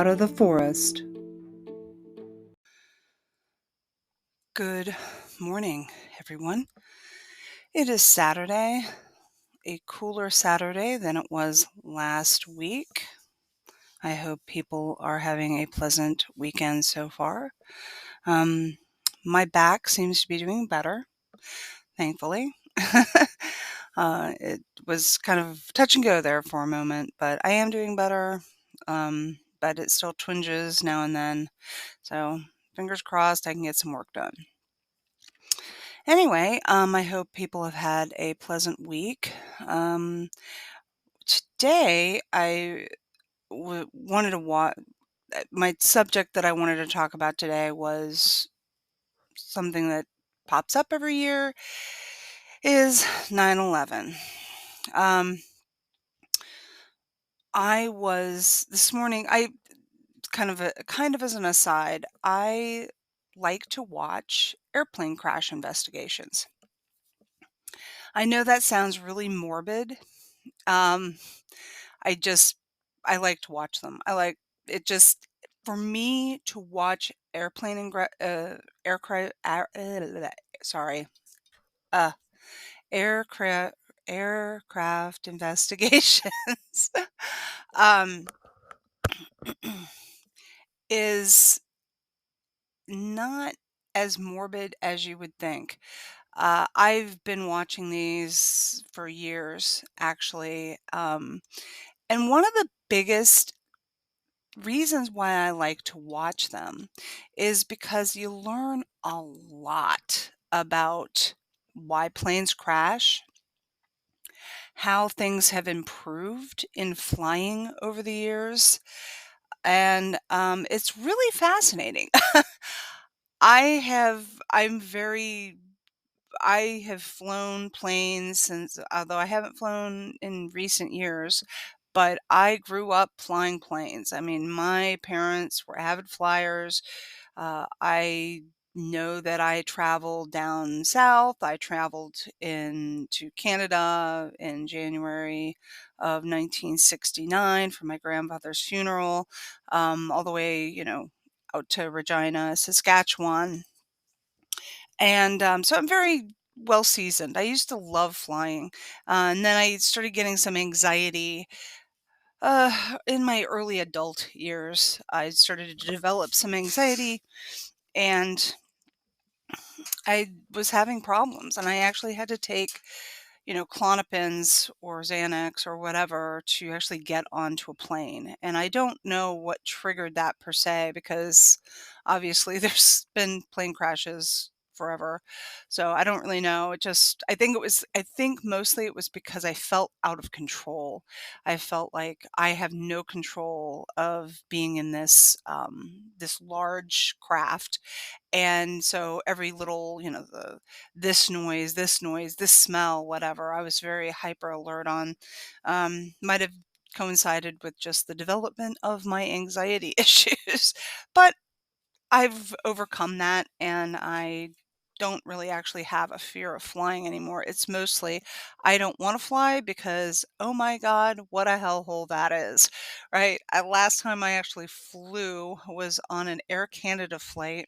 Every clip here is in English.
out of the forest. Good morning, everyone. It is Saturday, a cooler Saturday than it was last week. I hope people are having a pleasant weekend so far. Um, my back seems to be doing better, thankfully. It was kind of touch and go there for a moment, but I am doing better. But it still twinges now and then. So fingers crossed I can get some work done. Anyway, I hope people have had a pleasant week. Um, Today, wanted to watch. My subject that I wanted to talk about today was something that pops up every year is 9/11. Um, I was this morning. I kind of as an aside. I like to watch airplane crash investigations. I know that sounds really morbid. Um, I just I like to watch them. I like it just for me to watch airplane and aircraft sorry, uh aircraft aircraft investigations um is not as morbid as you would think. I've been watching these for years, actually. And one of the biggest reasons why I like to watch them is because you learn a lot about why planes crash, how things have improved in flying over the years, and it's really fascinating. I'm very I have flown planes since, although I haven't flown in recent years, but I grew up flying planes. I mean, my parents were avid flyers. I know that I traveled down south. I traveled into Canada in January of 1969 for my grandfather's funeral, all the way, out to Regina, Saskatchewan. And so I'm very well seasoned. I used to love flying. And then I started getting some anxiety in my early adult years. I started to develop some anxiety and I was having problems. And I actually had to take Clonopins or Xanax or whatever to actually get onto a plane. And I don't know what triggered that per se because obviously there's been plane crashes forever. So I don't really know. I think mostly it was because I felt out of control. I felt like I have no control of being in this large craft, and so every little, this noise, this smell, whatever, I was very hyper alert on. Might have coincided with just the development of my anxiety issues. But I've overcome that and I don't really actually have a fear of flying anymore. It's mostly I don't want to fly because oh my god, what a hellhole that is. Right? Last time I actually flew was on an Air Canada flight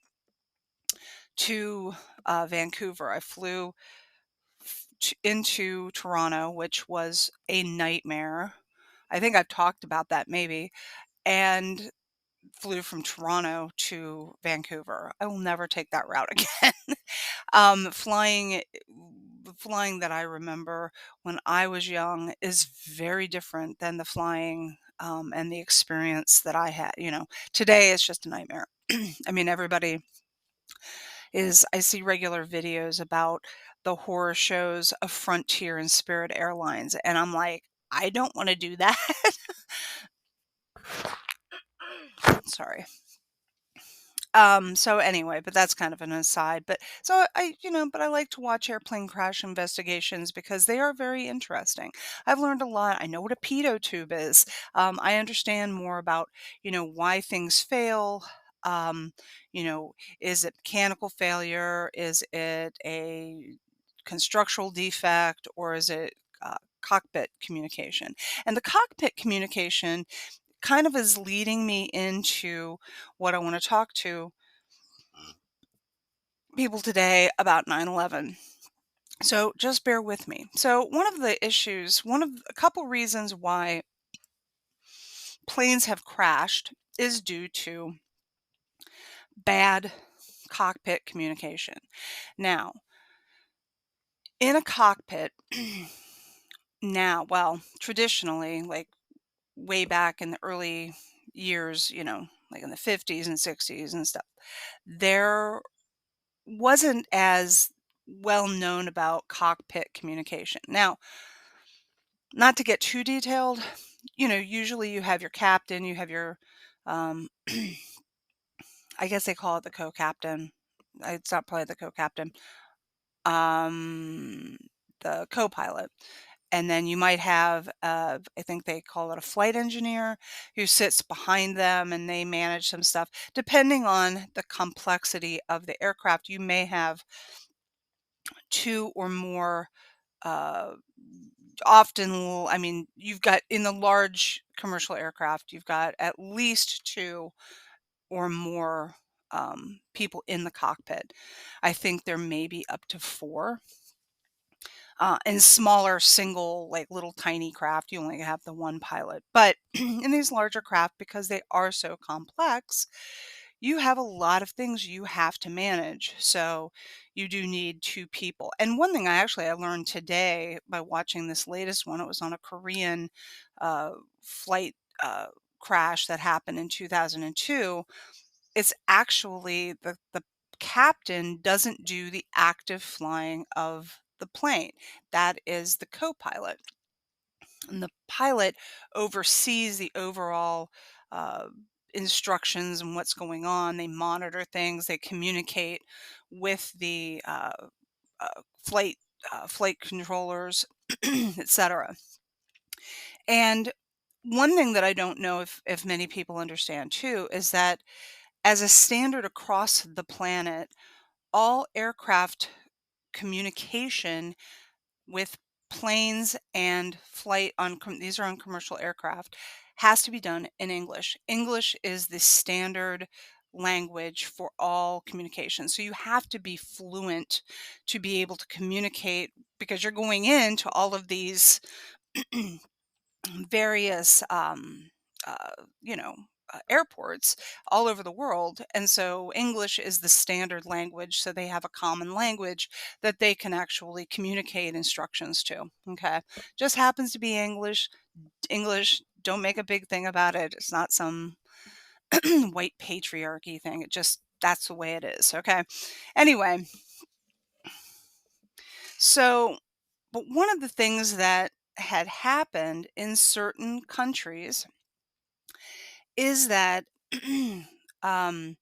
to Vancouver. I flew into Toronto, which was a nightmare. I think I've talked about that maybe, and flew from Toronto to Vancouver. I will never take that route again. um, flying, the flying that I remember when I was young is very different than the flying and the experience that I had. Today it's just a nightmare. I mean, I see regular videos about the horror shows of Frontier and Spirit Airlines, and I'm like, I don't want to do that. Sorry. So anyway, but that's kind of an aside. But so but I like to watch airplane crash investigations because they are very interesting. I've learned a lot. I know what a pitot tube is. I understand more about, why things fail. Um, is it mechanical failure? Is it a constructural defect or is it cockpit communication? And the cockpit communication kind of is leading me into what I want to talk to people today about 9/11. So just bear with me. So one of the issues, one of a couple reasons why planes have crashed is due to bad cockpit communication. Now, in a cockpit, well, traditionally, like way back in the early years, like in the 50s and 60s and stuff, there wasn't as well known about cockpit communication. Now, not to get too detailed, usually you have your captain, you have your, um, I guess they call it the co-captain. It's not probably the co-captain, um, the co-pilot. And then you might have, I think they call it a flight engineer who sits behind them and they manage some stuff. Depending on the complexity of the aircraft, you may have two or more. Uh, I mean, you've got in the large commercial aircraft, you've got at least two or more people in the cockpit. I think there may be up to four. In smaller single, like little tiny craft, you only have the one pilot. But in these larger craft, because they are so complex, you have a lot of things you have to manage. So you do need two people. And one thing I learned today by watching this latest one, it was on a Korean uh, flight crash that happened in 2002. It's actually the captain doesn't do the active flying of the plane. That is the co-pilot. And the pilot oversees the overall uh, instructions and what's going on. They monitor things. They communicate with the flight flight controllers, etc. And one thing that I don't know if many people understand too is that as a standard across the planet, all aircraft communication with planes and flight these are on commercial aircraft has to be done in English. English is the standard language for all communication. So you have to be fluent to be able to communicate because you're going into all of these various you know airports all over the world, and so English is the standard language, so they have a common language that they can actually communicate instructions to. Okay, just happens to be English. Don't make a big thing about it. It's not some white patriarchy thing. It just that's the way it is. Okay, anyway, so but one of the things that had happened in certain countries is that um,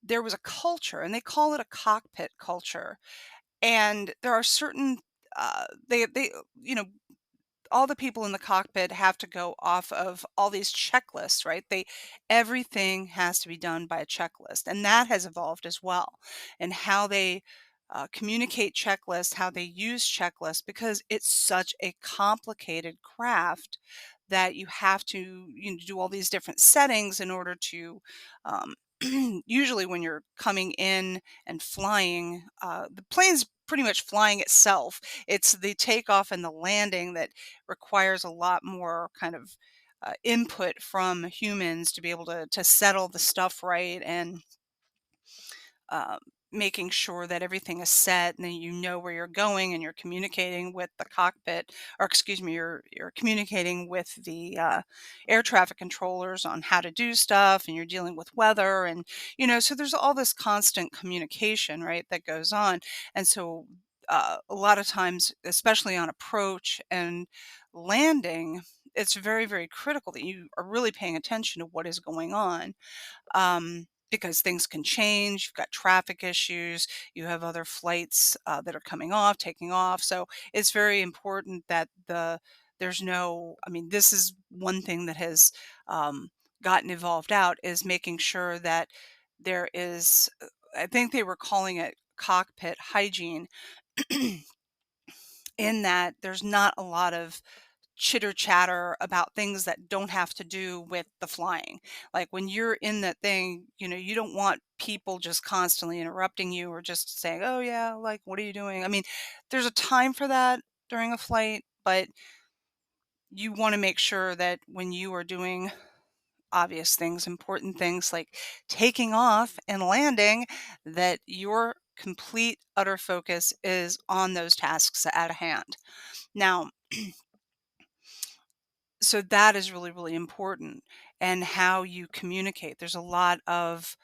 there was a culture, and they call it a cockpit culture. And there are certain you know all the people in the cockpit have to go off of all these checklists, right? Everything has to be done by a checklist, and that has evolved as well. And how they communicate checklists, how they use checklists, because it's such a complicated craft that you have to do all these different settings in order to um, usually when you're coming in and flying, the plane's pretty much flying itself. It's the takeoff and the landing that requires a lot more kind of input from humans to be able to settle the stuff right and um, making sure that everything is set and then you know where you're going and you're communicating with the cockpit, or excuse me, you're communicating with the air traffic controllers on how to do stuff, and you're dealing with weather, and so there's all this constant communication, right, that goes on. And so a lot of times, especially on approach and landing, it's very, very critical that you are really paying attention to what is going on, because things can change. You've got traffic issues. You have other flights that are coming off, taking off. So it's very important that there's no. I mean, this is one thing that has gotten evolved out is making sure that there is. I think they were calling it cockpit hygiene, in that there's not a lot of chitter chatter about things that don't have to do with the flying. Like when you're in that thing, you don't want people just constantly interrupting you or just saying, "Oh yeah, like what are you doing?" I mean, there's a time for that during a flight, but you want to make sure that when you are doing obvious things, important things like taking off and landing, that your complete utter focus is on those tasks at hand. Now, so that is really, really important, and how you communicate. There's a lot of,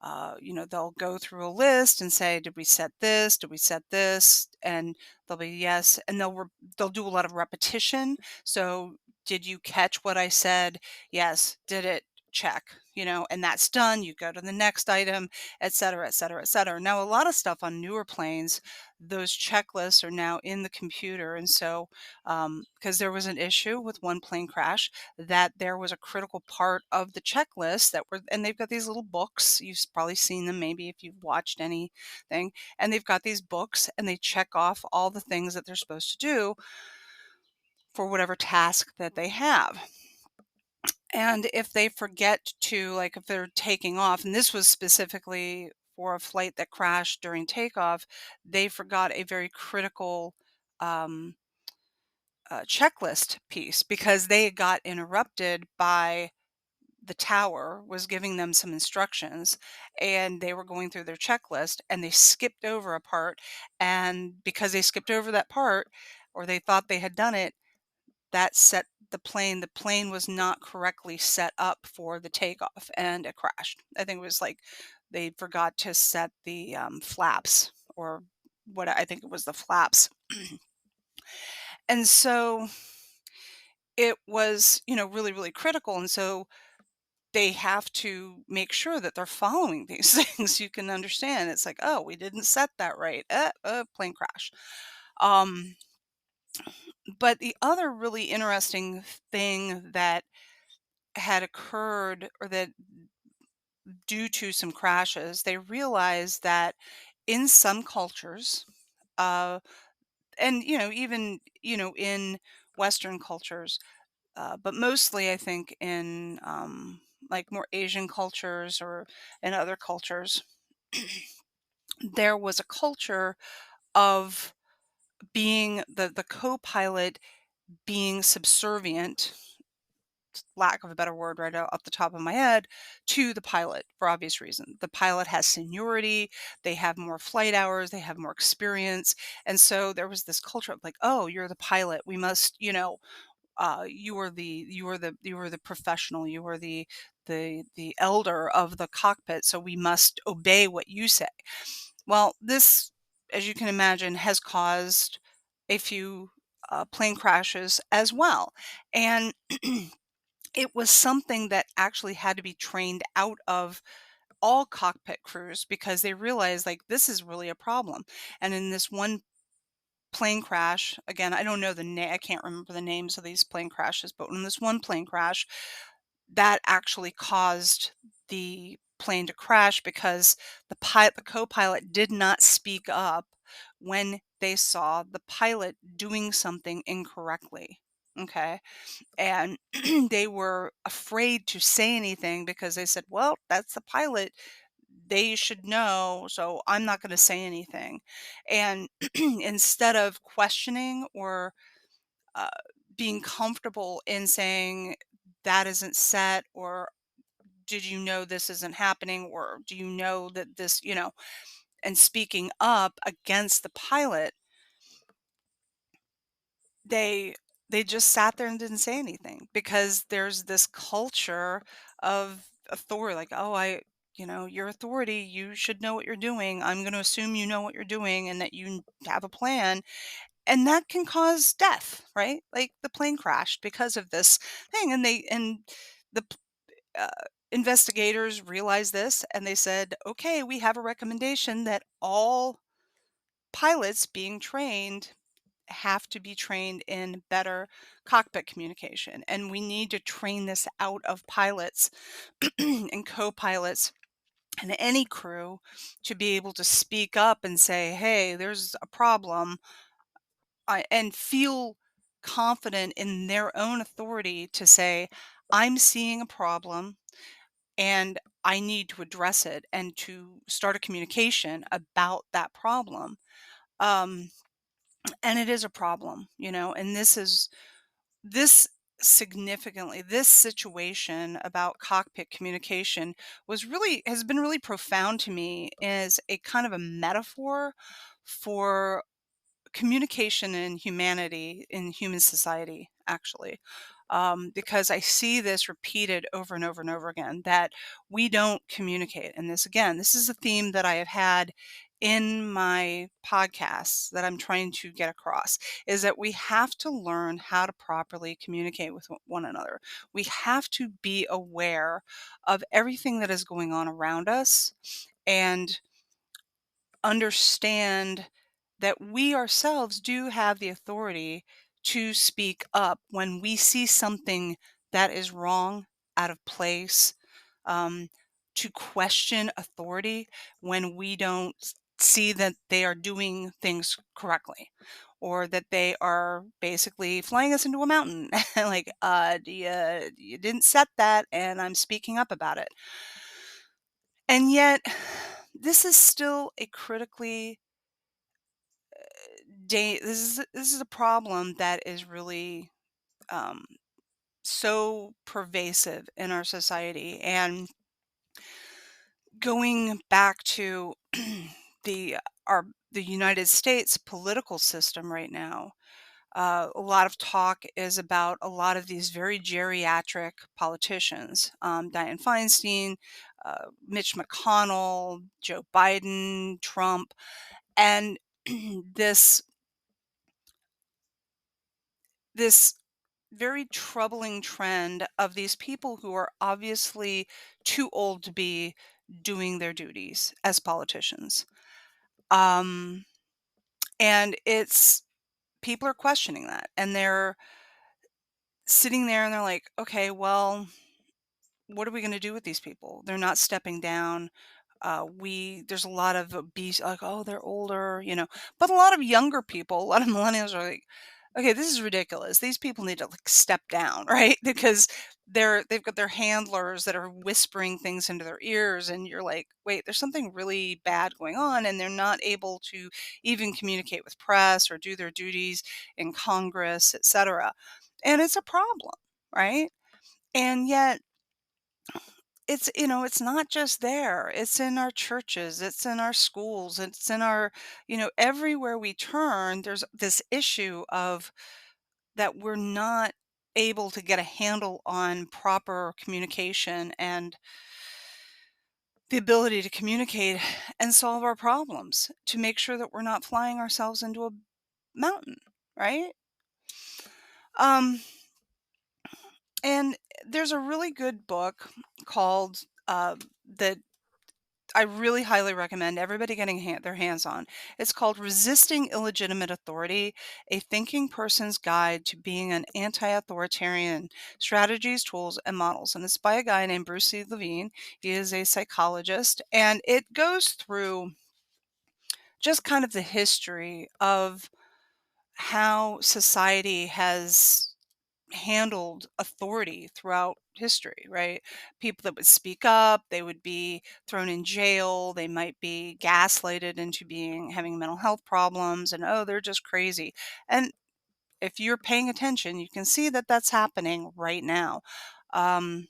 they'll go through a list and say, "Did we set this? Did we set this?" And they'll be yes, and they'll do a lot of repetition. So, did you catch what I said? Yes. Did it? Check. And that's done. You go to the next item, et cetera, et cetera, et cetera. Now, a lot of stuff on newer planes, those checklists are now in the computer, and so because there was an issue with one plane crash, that there was a critical part of the checklist and they've got these little books. You've probably seen them maybe if you've watched anything, and they've got these books and they check off all the things that they're supposed to do for whatever task that they have. And if they forget to, like, if they're taking off, and this was specifically for a flight that crashed during takeoff, they forgot a very critical um, checklist piece because they got interrupted by the tower was giving them some instructions, and they were going through their checklist and they skipped over a part, and because they skipped over that part, or they thought they had done it, that set the plane was not correctly set up for the takeoff and it crashed. I think it was like they forgot to set the flaps, or what, I think it was the flaps. And so it was, really, really critical. And so they have to make sure that they're following these things. You can understand. It's like, oh, we didn't set that right. Plane crash. Um, but the other really interesting thing that had occurred, or that due to some crashes, they realized that in some cultures, uh, and even in Western cultures, but mostly I think in like more Asian cultures or in other cultures, there was a culture of being the co-pilot being subservient, lack of a better word right off the top of my head, to the pilot for obvious reason. The pilot has seniority, they have more flight hours, they have more experience. And so there was this culture of like, oh, you're the pilot. We must, you are the professional, you are the elder of the cockpit, so we must obey what you say. Well, this, as you can imagine, has caused a few plane crashes as well. And it was something that actually had to be trained out of all cockpit crews because they realized like this is really a problem. And in this one plane crash, again, I don't know I can't remember the names of these plane crashes, but in this one plane crash, that actually caused the plane to crash because the co-pilot did not speak up when they saw the pilot doing something incorrectly. Okay. And they were afraid to say anything because they said, well, that's the pilot. They should know. So I'm not going to say anything. And instead of questioning or uh, being comfortable in saying that isn't set, or did you know this isn't happening, or do you know that this, and speaking up against the pilot, they they just sat there and didn't say anything because there's this culture of authority, like, oh, your authority, you should know what you're doing. I'm going to assume you know what you're doing and that you have a plan, and that can cause death, right? Like the plane crashed because of this thing, and the uh, investigators realized this and they said, okay, we have a recommendation that all pilots being trained have to be trained in better cockpit communication. And we need to train this out of pilots and co pilots and any crew to be able to speak up and say, hey, there's a problem, and feel confident in their own authority to say, I'm seeing a problem and I need to address it and to start a communication about that problem. Um, and it is a problem, and this significantly, this situation about cockpit communication has been really profound to me as a kind of a metaphor for communication in humanity, in human society, actually. Because I see this repeated over and over and over again, that we don't communicate. And this is a theme that I have had in my podcasts that I'm trying to get across, is that we have to learn how to properly communicate with one another. We have to be aware of everything that is going on around us and understand that we ourselves do have the authority to speak up when we see something that is wrong, out of place, um, to question authority when we don't see that they are doing things correctly, or that they are basically flying us into a mountain. Like, you didn't set that, and I'm speaking up about it. And yet, this is still a critically this is a problem that is really um, so pervasive in our society. And going back to the our the United States political system right now, a lot of talk is about a lot of these very geriatric politicians, Dianne Feinstein, Mitch McConnell, Joe Biden, Trump, and this this very troubling trend of these people who are obviously too old to be doing their duties as politicians. Um, and it's People are questioning that, and they're sitting there and they're like, okay, well, what are we going to do with these people? They're not stepping down. There's a lot of obese, like, oh, they're older, but a lot of younger people, a lot of millennials are like, okay, this is ridiculous. These people need to like step down, right? Because they've got their handlers that are whispering things into their ears, and you're like, wait, there's something really bad going on, and they're not able to even communicate with press or do their duties in Congress, etc. And it's a problem, right? And yet it's not just there. It's in our churches, it's in our schools, it's in our, everywhere we turn, there's this issue of that we're not able to get a handle on proper communication and the ability to communicate and solve our problems to make sure that we're not flying ourselves into a mountain, right? Um, and there's a really good book called that I really highly recommend everybody getting their hands on. It's called Resisting Illegitimate Authority: A Thinking Person's Guide to Being an Anti-Authoritarian: Strategies, Tools, and Models. And it's by a guy named Bruce C. Levine. He is a psychologist, and it goes through just kind of the history of how society has handled authority throughout history, right? People that would speak up, they would be thrown in jail, they might be gaslighted into having mental health problems, and oh, they're just crazy. And if you're paying attention, you can see that that's happening right now. Um,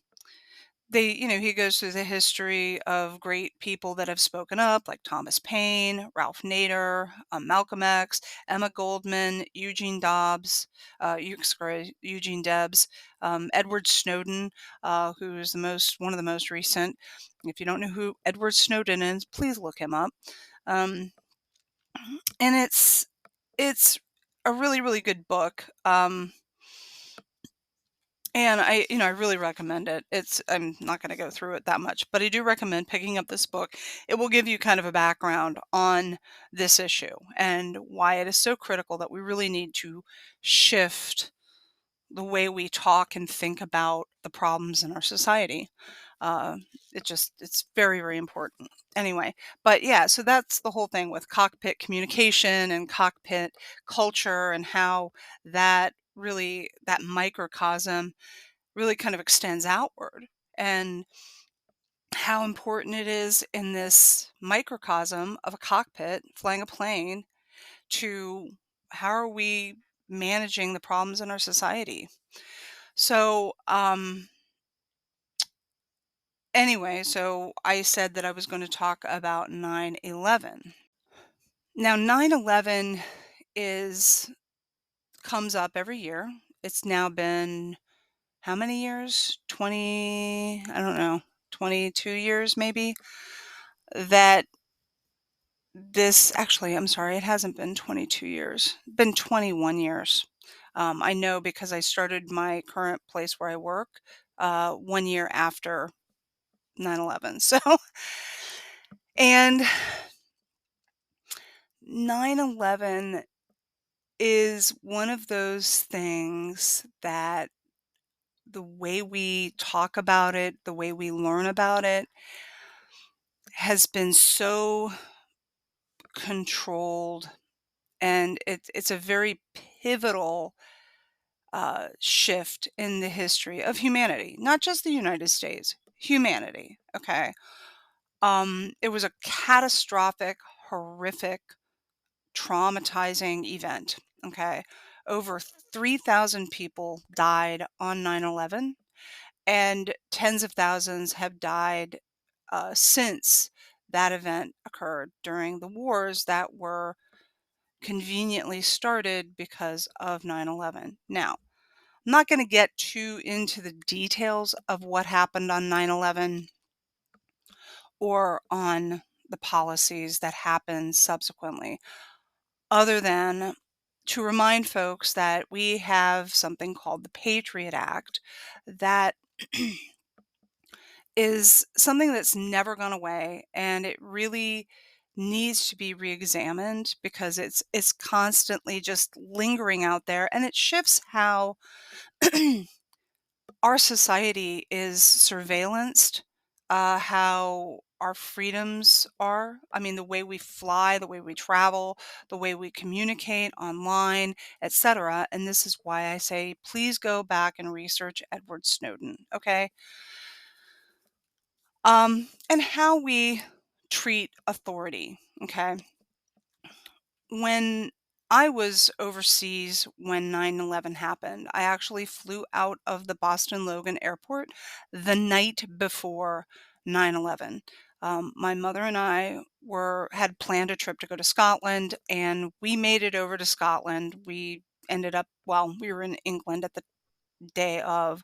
he goes through the history of great people that have spoken up, like Thomas Paine, Ralph Nader, Malcolm X, Emma Goldman, Eugene Debs, Edward Snowden, who is one of the most recent. If you don't know who Edward Snowden is, please look him up. Um, and it's a really, really good book. And I really recommend it. I'm not going to go through it that much, but I do recommend picking up this book. It will give you kind of a background on this issue and why it is so critical that we really need to shift the way we talk and think about the problems in our society. Uh, it's very, very important. Anyway, but yeah, so that's the whole thing with cockpit communication and cockpit culture and how that microcosm really kind of extends outward and how important it is in this microcosm of a cockpit flying a plane to how are we managing the problems in our society. So, anyway, so I said that I was going to talk about 9/11. Now, 9/11 is comes up every year. It's now been how many years? 20, I don't know, 22 years maybe that this actually, I'm sorry, it hasn't been 22 years. Been 21 years. I know because I started my current place where I work 1 year after 9/11. So, and 9/11 is one of those things that the way we talk about it, the way we learn about it has been so controlled, and it's a very pivotal shift in the history of humanity, not just the United States, humanity. Okay. It was a catastrophic, horrific, traumatizing event. Okay. Over 3,000 people died on 9/11, and tens of thousands have died since that event occurred during the wars that were conveniently started because of 9/11. Now, I'm not going to get too into the details of what happened on 9/11 or on the policies that happened subsequently, other than to remind folks that we have something called the Patriot Act that is something that's never gone away, and it really needs to be reexamined because it's constantly just lingering out there, and it shifts how our society is surveillanced, how our freedoms are. I mean, the way we fly, the way we travel, the way we communicate online, etc. And this is why I say, please go back and research Edward Snowden, okay? And how we treat authority, okay? When I was overseas when 9/11 happened, I actually flew out of the Boston Logan Airport the night before 9/11. My mother and I were had planned a trip to go to Scotland, and we made it over to Scotland. We ended up, well, we were in England at the day of,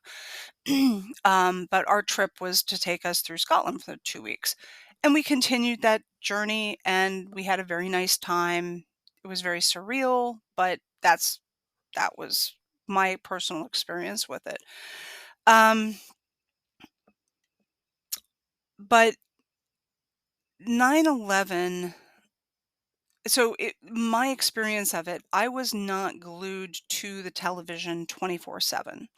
but our trip was to take us through Scotland for 2 weeks. And we continued that journey and we had a very nice time. It was very surreal, but that was my personal experience with it. Um, but 9/11, so my experience of it, I was not glued to the television 24/7.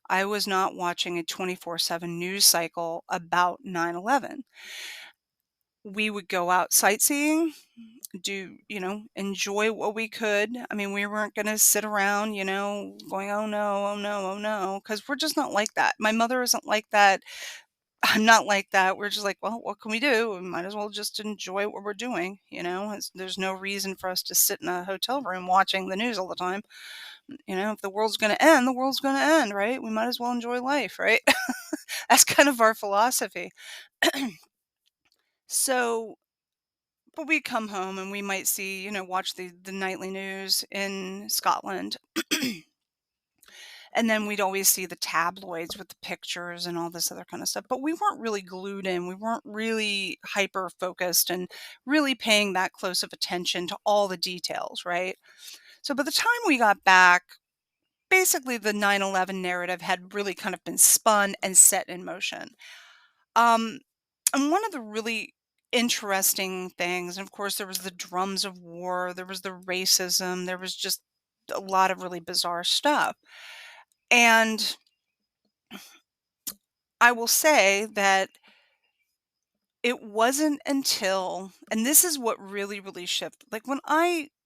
I was not watching a 24/7 news cycle about 9/11. We would go out sightseeing, enjoy what we could. I mean, we weren't going to sit around, going, oh no, oh no, oh no, because we're just not like that. My mother isn't like that. I'm not like that. We're just like, well, what can we do? We might as well just enjoy what we're doing. There's no reason for us to sit in a hotel room watching the news all the time. If the world's going to end, the world's going to end, right? We might as well enjoy life, right? That's kind of our philosophy. So, but we come home and we might see, watch the nightly news in Scotland. And then we'd always see the tabloids with the pictures and all this other kind of stuff. But we weren't really glued in. We weren't really hyper focused and really paying that close of attention to all the details, right? So by the time we got back, basically the 9/11 narrative had really kind of been spun and set in motion. Um, and one of the really interesting things, and of course, there was the drums of war, there was the racism, there was just a lot of really bizarre stuff. And I will say that it wasn't until, and this is what really, really shifted. Like when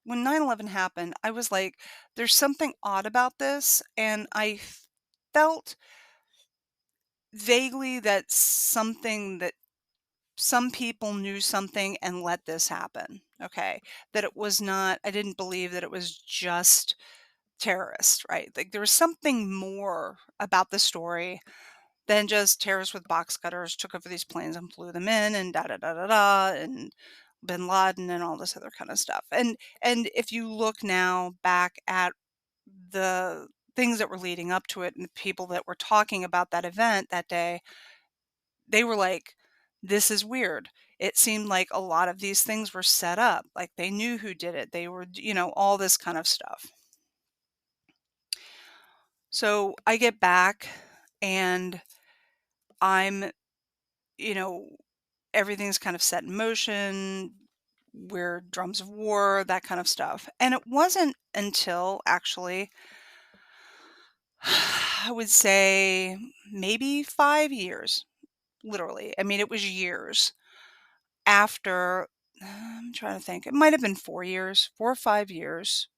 9/11 happened, I was like, there's something odd about this. And I felt vaguely that some people knew something and let this happen. Okay. That it was not, I didn't believe that it was just terrorists, right? Like there was something more about the story than just terrorists with box cutters took over these planes and flew them in and da da da da da and bin Laden and all this other kind of stuff. And if you look now back at the things that were leading up to it and the people that were talking about that event that day, they were like, this is weird. It seemed like a lot of these things were set up. Like they knew who did it. They were, all this kind of stuff. So I get back and I'm, you know, everything's kind of set in motion. We're drums of war, that kind of stuff. And it wasn't until actually, I would say maybe 5 years, literally. I mean, it was years after, I'm trying to think, it might have been 4 years, 4 or 5 years,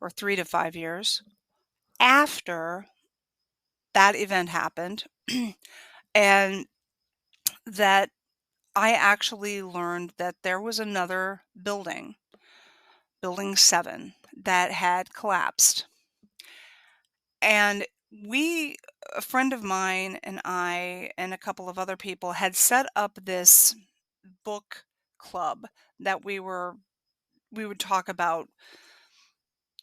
or 3 to 5 years after that event happened. And that I actually learned that there was another building, Building 7, that had collapsed. And a friend of mine and I and a couple of other people had set up this book club that we would talk about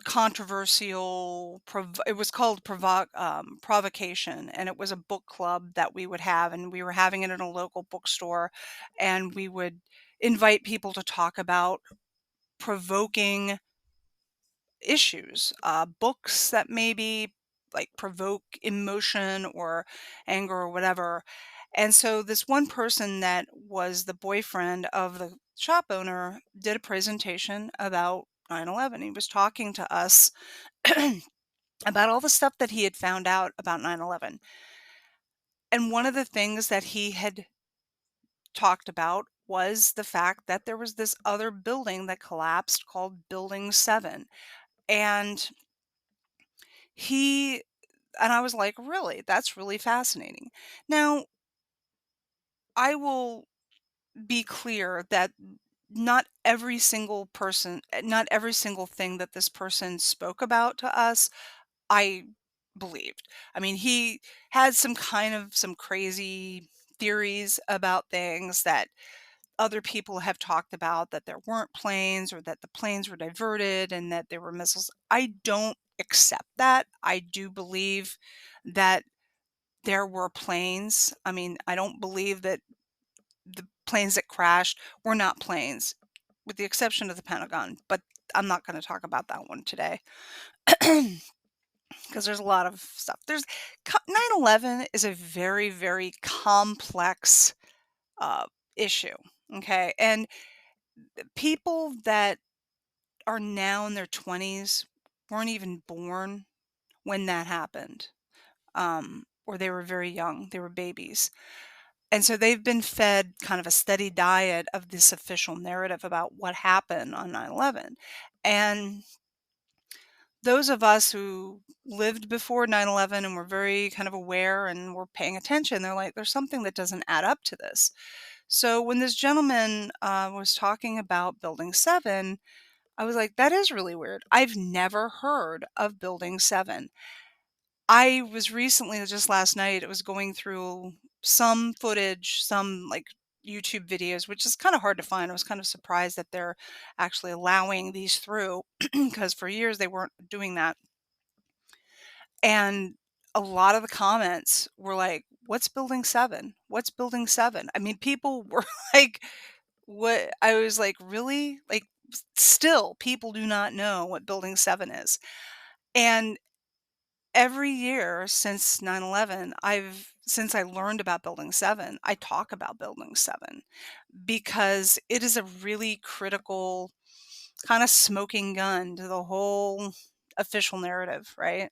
controversial it was called provocation, and it was a book club that we would have, and we were having it in a local bookstore, and we would invite people to talk about provoking issues, books that maybe like provoke emotion or anger or whatever. And so this one person that was the boyfriend of the shop owner did a presentation about 9/11. He was talking to us about all the stuff that he had found out about 9/11. And one of the things that he had talked about was the fact that there was this other building that collapsed called Building 7. And he and I was like, "Really? That's really fascinating." Now, I will be clear that not every single thing that this person spoke about to us, I believed. I mean, he had some crazy theories about things that other people have talked about, that there weren't planes or that the planes were diverted and that there were missiles. I don't accept that. I do believe that there were planes. I mean, I don't believe that the planes that crashed were not planes, with the exception of the Pentagon, but I'm not going to talk about that one today because there's a lot of stuff. 9/11 is a very, very complex uh, issue. Okay. And people that are now in their 20s weren't even born when that happened, or they were very young, they were babies. And so they've been fed kind of a steady diet of this official narrative about what happened on 9/11. And those of us who lived before 9/11 and were very kind of aware and were paying attention, they're like, there's something that doesn't add up to this. So when this gentleman was talking about Building 7, I was like, that is really weird. I've never heard of Building 7. I was recently, just last night, it was going through some footage, some like YouTube videos, which is kind of hard to find. I was kind of surprised that they're actually allowing these through because for years they weren't doing that. And a lot of the comments were like, what's Building 7? What's Building 7? I mean, people were like, what? I was like, really? Like, still, people do not know what Building 7 is. And every year since 9/11, since I learned about Building 7, I talk about Building 7 because it is a really critical kind of smoking gun to the whole official narrative, right?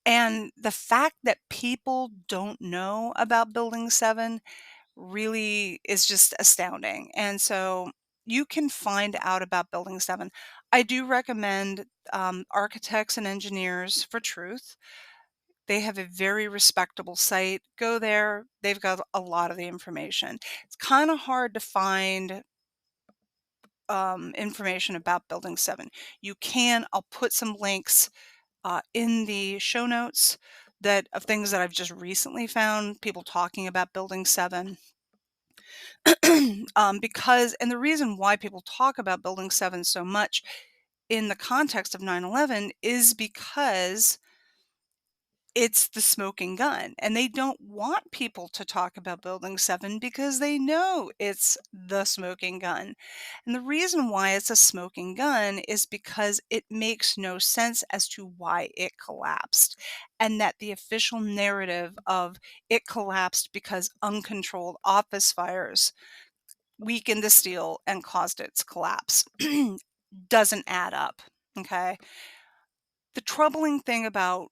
And the fact that people don't know about Building 7 really is just astounding. And so you can find out about Building 7. I do recommend Architects and Engineers for Truth. They have a very respectable site. Go there, they've got a lot of the information. It's kind of hard to find information about Building 7. I'll put some links in the show notes that of things that I've just recently found people talking about Building 7. And the reason why people talk about Building 7 so much in the context of 9/11 is because it's the smoking gun, and they don't want people to talk about Building 7 because they know it's the smoking gun. And the reason why it's a smoking gun is because it makes no sense as to why it collapsed, and that the official narrative of it collapsed because uncontrolled office fires weakened the steel and caused its collapse doesn't add up, okay? The troubling thing about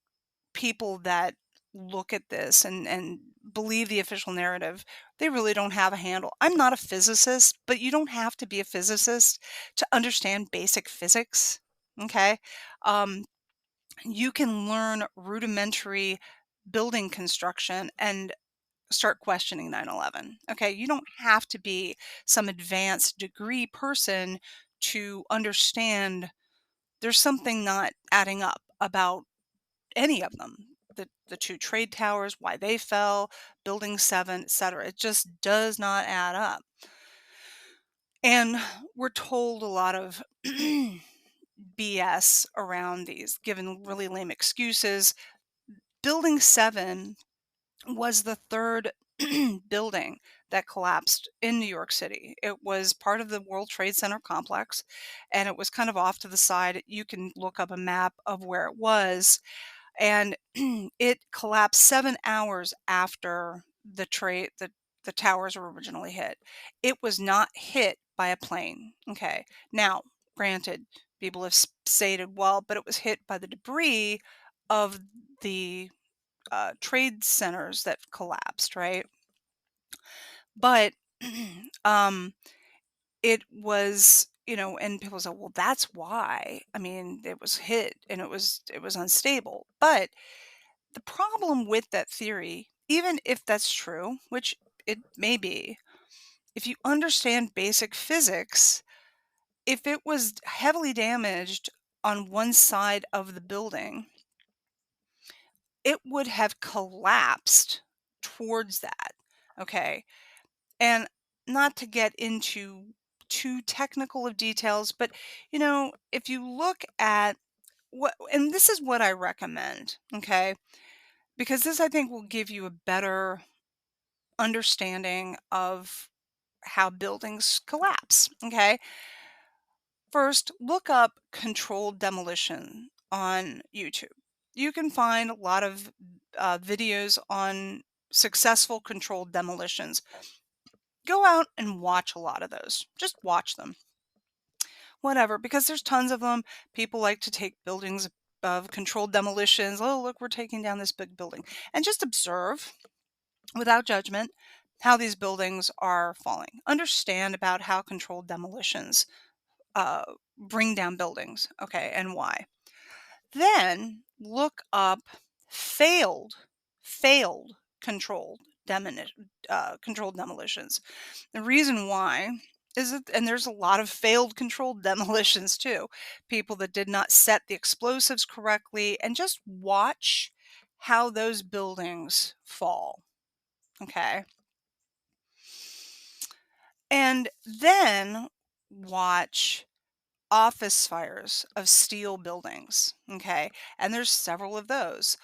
people that look at this and believe the official narrative, they really don't have a handle. I'm not a physicist, but you don't have to be a physicist to understand basic physics. Okay. Um, you can learn rudimentary building construction and start questioning 9/11. Okay. You don't have to be some advanced degree person to understand there's something not adding up about any of them. The two trade towers, why they fell, Building 7, etc. It just does not add up. And we're told a lot of BS around these, given really lame excuses. Building 7 was the third building that collapsed in New York City. It was part of the World Trade Center complex, and it was kind of off to the side. You can look up a map of where it was, and it collapsed 7 hours after the towers were originally hit. It was not hit by a plane, okay? Now, granted, people have stated, "Well, but it was hit by the debris of the, trade centers that collapsed," right? But, um, it was and people say, "Well, that's why." I mean, it was hit and it was unstable. But the problem with that theory, even if that's true, which it may be, if you understand basic physics, if it was heavily damaged on one side of the building, it would have collapsed towards that. Okay. And not to get into too technical of details, but if you look at and this is what I recommend, okay? Because this I think will give you a better understanding of how buildings collapse. Okay. First, look up controlled demolition on YouTube. You can find a lot of videos on successful controlled demolitions. Go out and watch a lot of those. Just watch them. Whatever, because there's tons of them. People like to take buildings of controlled demolitions. Oh, look, we're taking down this big building. And just observe without judgment how these buildings are falling. Understand about how controlled demolitions uh, bring down buildings, okay, and why. Then look up failed, failed controlled demolitions. The reason why is that, and there's a lot of failed controlled demolitions too. People that did not set the explosives correctly, and just watch how those buildings fall. Okay. And then watch office fires of steel buildings. Okay. And there's several of those.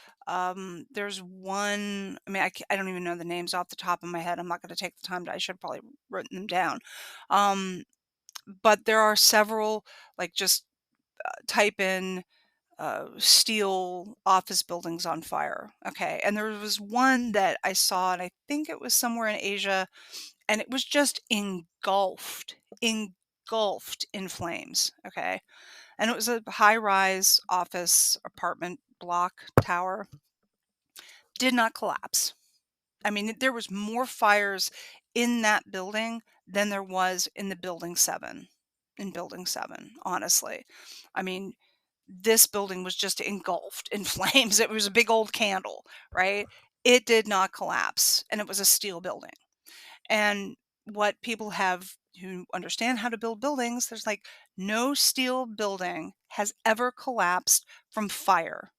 There's one, I mean, I don't even know the names off the top of my head. I'm not going to take the time I should have probably written them down. Um, but there are several, like just type in steel office buildings on fire. Okay. And there was one that I saw, and I think it was somewhere in Asia, and it was just engulfed in flames. Okay. and it was a high-rise office apartment block tower, did not collapse. I mean, there was more fires in that building than there was in the building 7, honestly. I mean, this building was just engulfed in flames. It was a big old candle, right? It did not collapse, and it was a steel building. And what people have who understand how to build buildings, there's like no steel building has ever collapsed from fire,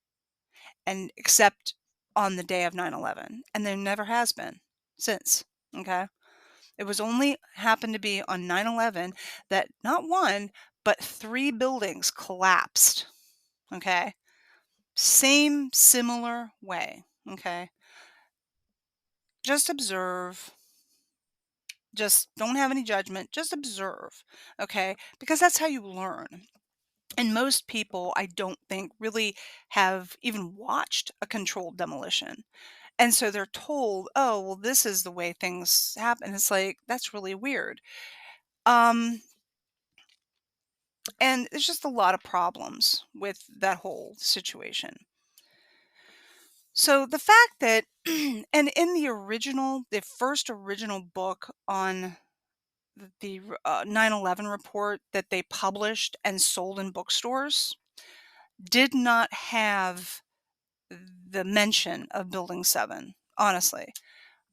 and except on the day of 9/11, and there never has been since. Okay? It was only happened to be on 9/11 that not one, but 3 buildings collapsed. Okay? Same similar way. Okay? Just observe. Just don't have any judgment. Just observe. Okay? Because that's how you learn. And most people, I don't think, really have even watched a controlled demolition. And so they're told, "Oh, well, this is the way things happen." It's like, that's really weird. Um, and there's just a lot of problems with that whole situation. So the fact that, and in the first original book on the 9/11 report that they published and sold in bookstores, did not have the mention of Building 7, honestly.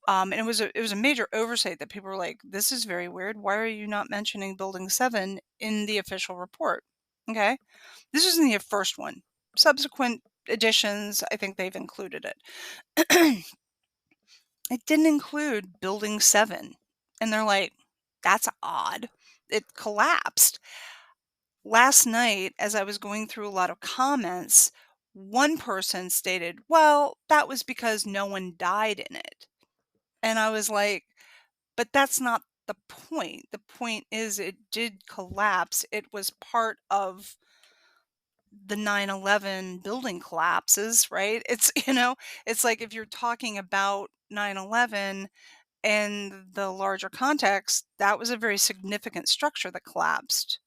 And it was a major oversight that people were like, "This is very weird. Why are you not mentioning Building 7 in the official report?" Okay? This was in the first one. Subsequent editions, I think they've included it. It didn't include Building 7. And they're like, "That's odd. It collapsed." Last night, as I was going through a lot of comments, one person stated, "Well, that was because no one died in it." And I was like, "But that's not the point. The point is it did collapse. It was part of the 9/11 building collapses, right?" It's, it's like if you're talking about 9/11 and the larger context, that was a very significant structure that collapsed.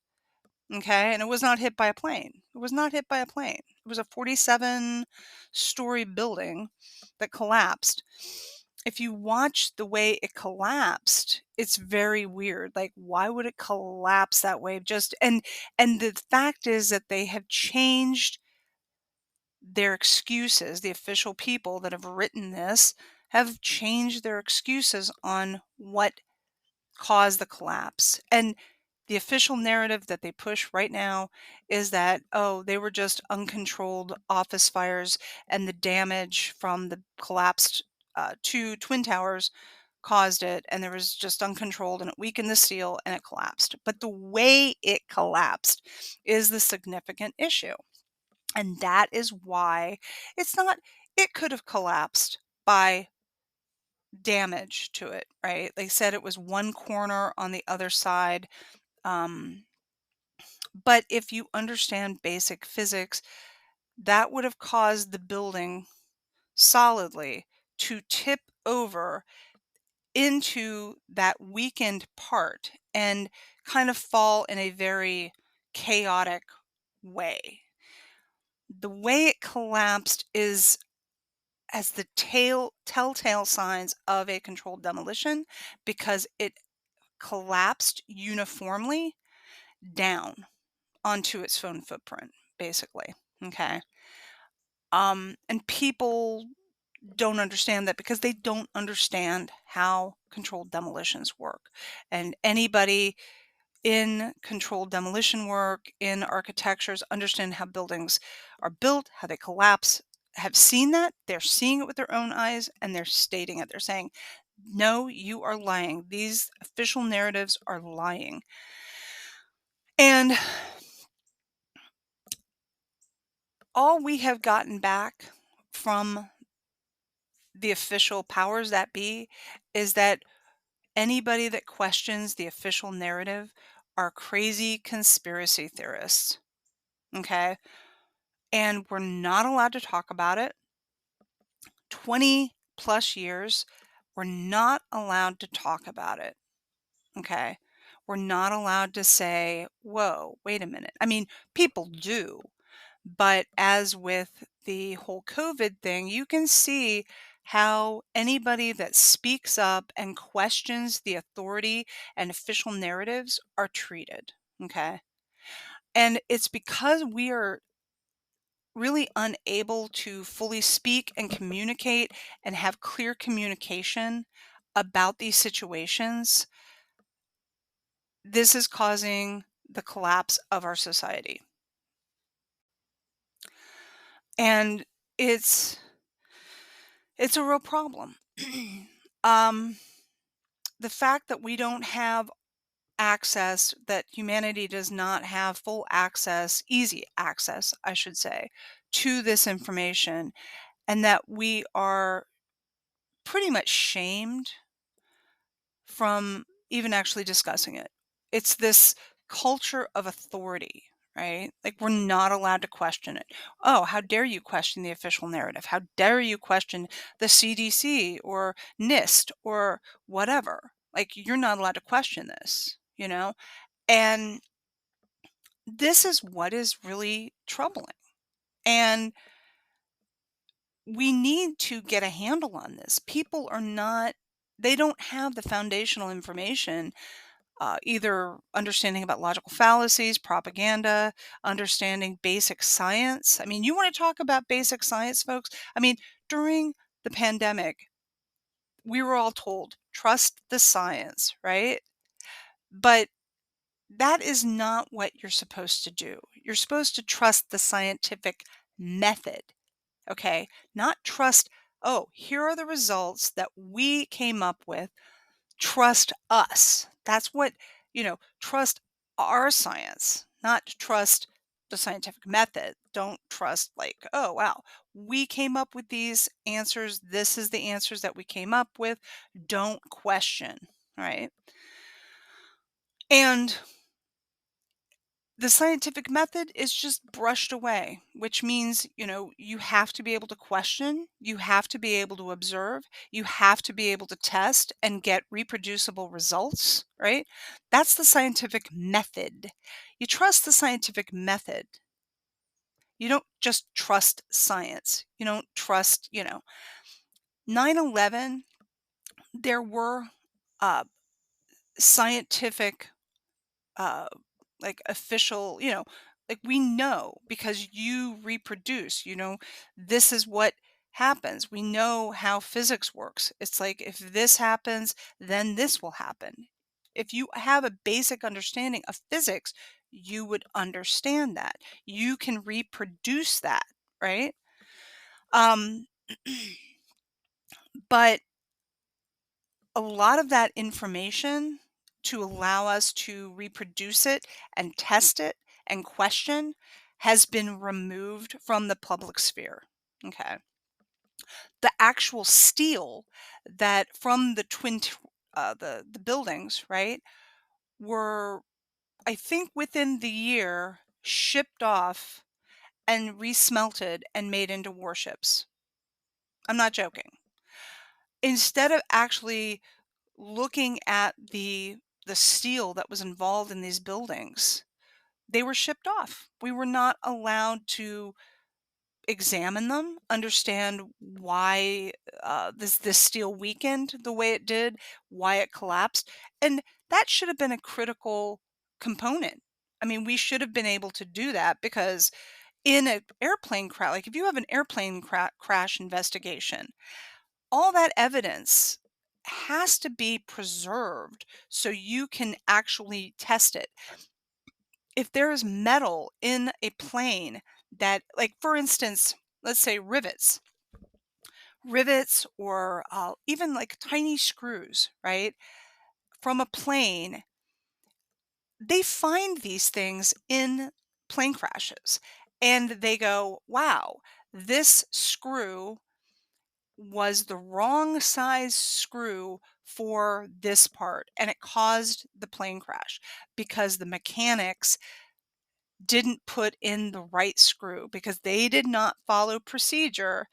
Okay, and it was not hit by a plane. It was not hit by a plane. It was a 47-story building that collapsed. If you watch the way it collapsed, it's very weird. Like, why would it collapse that way? Just and the fact is that they have changed their excuses. The official people that have written this have changed their excuses on what caused the collapse. And the official narrative that they push right now is that, oh, they were just uncontrolled office fires, and the damage from the collapsed 2 twin towers caused it, and there was just uncontrolled, and it weakened the steel, and it collapsed. But the way it collapsed is the significant issue. And that is why it's not, it could have collapsed by damage to it, right? They said it was one corner on the other side. Um, but if you understand basic physics, that would have caused the building solidly to tip over into that weakened part and kind of fall in a very chaotic way. The way it collapsed is as the telltale signs of a controlled demolition, because it collapsed uniformly down onto its own footprint, basically. Okay. And people don't understand that because they don't understand how controlled demolitions work. And anybody in controlled demolition work, in architectures, understand how buildings are built, how they collapse, have seen that. They're seeing it with their own eyes and they're stating it. They're saying, "No, you are lying. These official narratives are lying." And all we have gotten back from the official powers that be is that anybody that questions the official narrative are crazy conspiracy theorists. Okay. And we're not allowed to talk about it. 20 plus years, we're not allowed to talk about it. Okay. We're not allowed to say, whoa, wait a minute. I mean, people do, but as with the whole COVID thing, you can see how anybody that speaks up and questions the authority and official narratives are treated. Okay. And it's because we are really unable to fully speak and communicate and have clear communication about these situations. This is causing the collapse of our society. And it's it's a real problem. um the fact that we don't have access, that humanity does not have full access, easy access, I should say, to this information, and that we are pretty much shamed from even actually discussing it. It's this culture of authority, right? Like we're not allowed to question it. Oh, how dare you question the official narrative? How dare you question the CDC or NIST or whatever? Like you're not allowed to question this, you know? And this is what is really troubling. And we need to get a handle on this. People are not, they don't have the foundational information, either understanding about logical fallacies, propaganda, understanding basic science. I mean, you want to talk about basic science, folks? I mean, during the pandemic, we were all told, trust the science, right? But that is not what you're supposed to do. You're supposed to trust the scientific method, okay? Not trust, oh, here are the results that we came up with. Trust us. That's what, trust our science, not trust the scientific method. Don't trust, like, oh, wow, we came up with these answers. This is the answers that we came up with. Don't question, right? And the scientific method is just brushed away, which means, you have to be able to question, you have to be able to observe, you have to be able to test and get reproducible results, right? That's the scientific method. You trust the scientific method. You don't just trust science. You don't trust, 9/11, there were uh, scientific uh, like official, like we know because you reproduce, this is what happens. We know how physics works. It's like if this happens, then this will happen. If you have a basic understanding of physics, you would understand that. You can reproduce that, right? Um, but a lot of that information to allow us to reproduce it and test it and question has been removed from the public sphere. Okay. The actual steel that from the the buildings, right, were, I think, within the year shipped off and resmelted and made into warships. I'm not joking. Instead of actually looking at the steel that was involved in these buildings, they were shipped off. We were not allowed to examine them, understand why this steel weakened the way it did, why it collapsed, and that should have been a critical component. I mean, we should have been able to do that because in an airplane crash, like if you have an airplane crash investigation, all that evidence has to be preserved so you can actually test it. If there is metal in a plane that, like, for instance, let's say rivets or even like tiny screws, right, from a plane, they find these things in plane crashes and they go, wow, this screw was the wrong size screw for this part and it caused the plane crash because the mechanics didn't put in the right screw because they did not follow procedure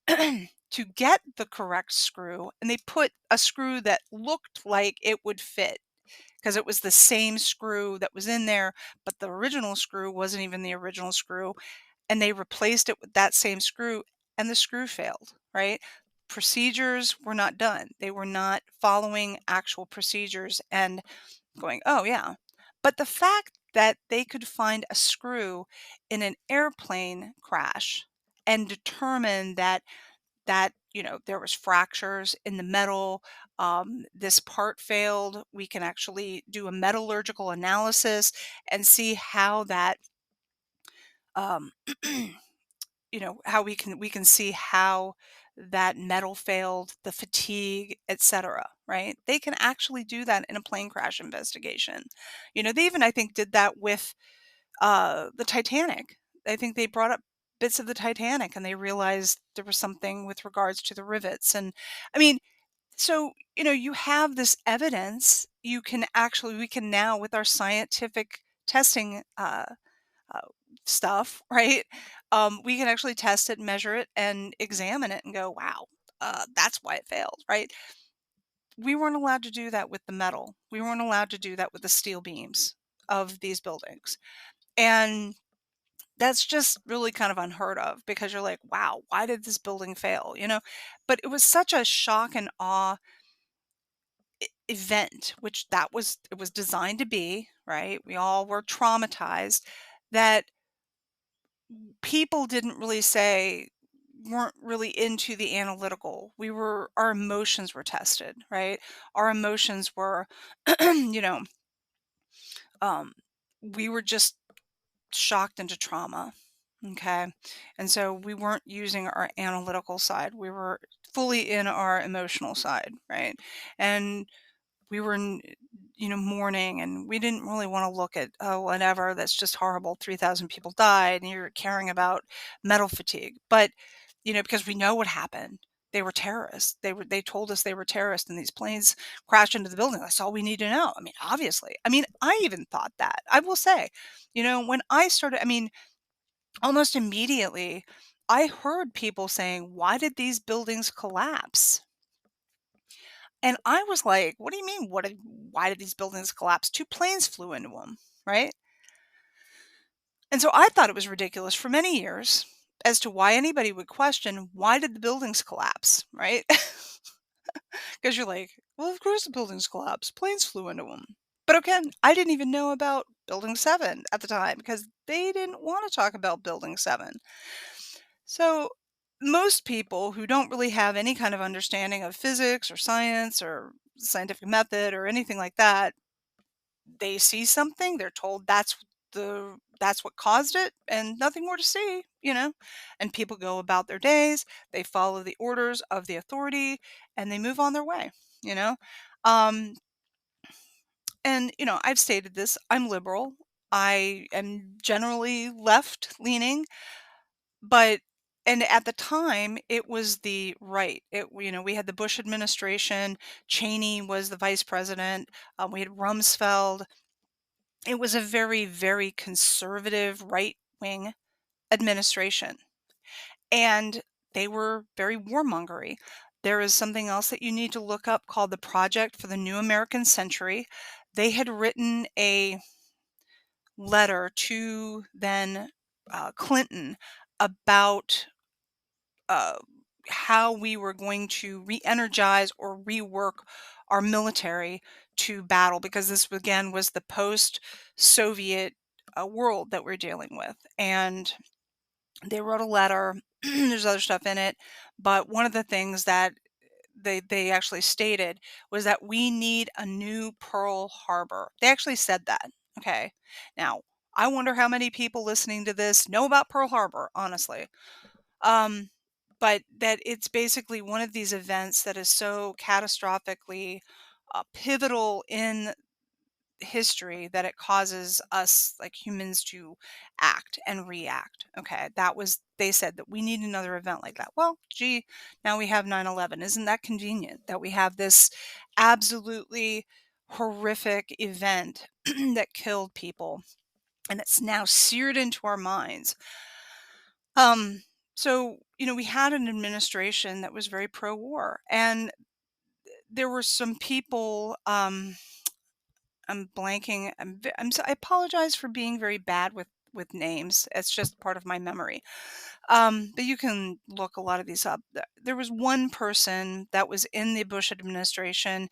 to get the correct screw and they put a screw that looked like it would fit because it was the same screw that was in there, but the original screw wasn't even the original screw, and they replaced it with that same screw, and the screw failed, right? Procedures were not done. They were not following actual procedures and going, "Oh, yeah." But the fact that they could find a screw in an airplane crash and determine that there was fractures in the metal, this part failed, we can actually do a metallurgical analysis and see how that, um, how we can see how that metal failed, the fatigue, etc. Right? They can actually do that in a plane crash investigation. They even, I think, did that with the Titanic. I think they brought up bits of the Titanic and they realized there was something with regards to the rivets. And I mean, so, you have this evidence. We can now, with our scientific testing uh, stuff, right? We can actually test it, measure it, and examine it and go, wow, that's why it failed, right? We weren't allowed to do that with the metal. We weren't allowed to do that with the steel beams of these buildings. And that's just really kind of unheard of because you're like, wow, why did this building fail? But it was such a shock and awe event, which it was designed to be, right? We all were traumatized that people didn't really say weren't really into the analytical. Our emotions were tested, right? Our emotions were, you know, um, we were just shocked into trauma. Okay. And so we weren't using our analytical side. We were fully in our emotional side, right? And we were mourning, and we didn't really want to look at, oh, whatever, that's just horrible, 3,000 people died, and you're caring about metal fatigue. But because we know what happened. They were terrorists. They told us they were terrorists, and these planes crashed into the building. That's all we need to know. I mean, obviously, I even thought that. I will say, when I started, almost immediately I heard people saying, why did these buildings collapse? And I was like, "What do you mean? Why did these buildings collapse? 2 planes flew into them, right?" And so I thought it was ridiculous for many years as to why anybody would question, why did the buildings collapse, right? Because you're like, "Well, of course the buildings collapsed. Planes flew into them." But again, I didn't even know about Building 7 at the time because they didn't want to talk about Building 7. So most people who don't really have any kind of understanding of physics or science or scientific method or anything like that, they see something, they're told that's what caused it and nothing more to see. And people go about their days, they follow the orders of the authority and they move on their way, you know? Um and I've stated this, I'm liberal. I am generally left leaning, but and at the time it was the right. We had the Bush administration, Cheney was the vice president, we had Rumsfeld. It was a very, very conservative, right-wing administration, and they were very warmongery. There is something else that you need to look up called the Project for the New American Century. They had written a letter to then Clinton about uh, how we were going to re-energize or rework our military to battle, because this again was the post-Soviet world that we're dealing with. And they wrote a letter. There's other stuff in it, but one of the things that they actually stated was that we need a new Pearl Harbor. They actually said that. Okay, now I wonder how many people listening to this know about Pearl Harbor, honestly. Um, but that it's basically one of these events that is so catastrophically pivotal in history that it causes us, like humans, to act and react. Okay, they said that we need another event like that. Well, gee, now we have 9/11. Isn't that convenient that we have this absolutely horrific event that killed people, and it's now seared into our minds? Um, so, we had an administration that was very pro-war, and there were some people, I'm blanking. I apologize for being very bad with names. It's just part of my memory. But you can look a lot of these up. There was one person that was in the Bush administration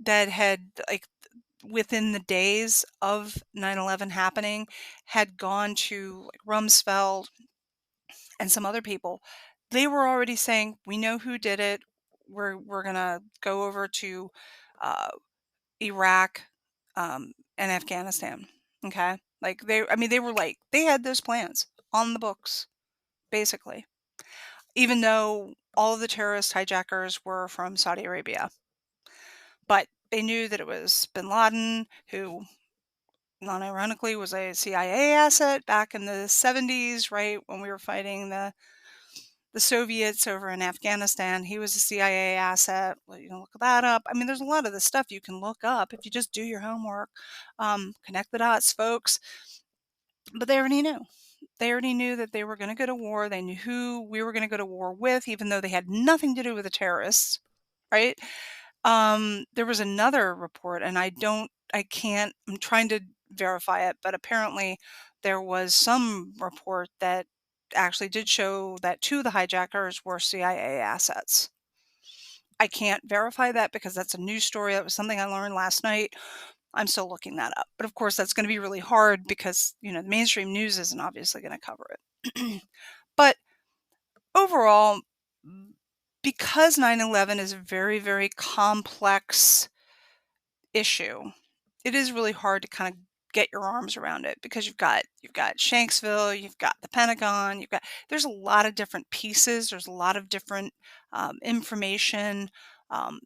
that had, like, within the days of 9/11 happening, had gone to, like, Rumsfeld and some other people. They were already saying, "We know who did it. We're gonna go over to uh, Iraq, and Afghanistan." Okay, like I mean, they were like they had those plans on the books, basically, even though all of the terrorist hijackers were from Saudi Arabia. But they knew that it was bin Laden, who non-ironically was a CIA asset back in the 70s, right when we were fighting the Soviets over in Afghanistan. He was a CIA asset. Well, you can look that up. I mean, there's a lot of this stuff you can look up if you just do your homework. Connect the dots, folks. But they already knew. They already knew that they were going to go to war. They knew who we were going to go to war with, even though they had nothing to do with the terrorists, right? There was another report, and I can't, I'm trying to verify it, but apparently there was some report that actually did show that two of the hijackers were CIA assets. I can't verify that because that's a news story. That was something I learned last night. I'm still looking that up. But of course, that's going to be really hard because, the mainstream news isn't obviously going to cover it. But overall, because 9/11 is a very, very complex issue, it is really hard to kind of get your arms around it because you've got Shanksville, you've got the Pentagon, there's a lot of different pieces, there's a lot of different information,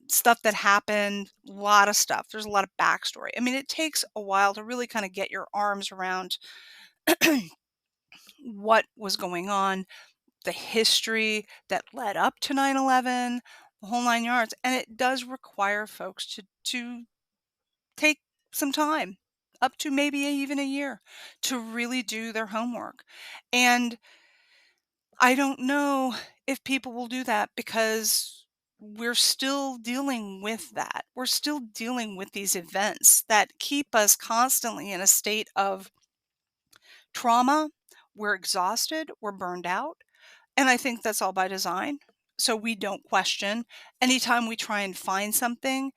stuff that happened, a lot of stuff. There's a lot of backstory. I mean, it takes a while to really kind of get your arms around what was going on, the history that led up to 9/11, the whole 9 yards, and it does require folks to take some time, up to maybe even a year, to really do their homework. And I don't know if people will do that because we're still dealing with that. We're still dealing with these events that keep us constantly in a state of trauma. We're exhausted, we're burned out. And I think that's all by design. So we don't question. Anytime we try and find something,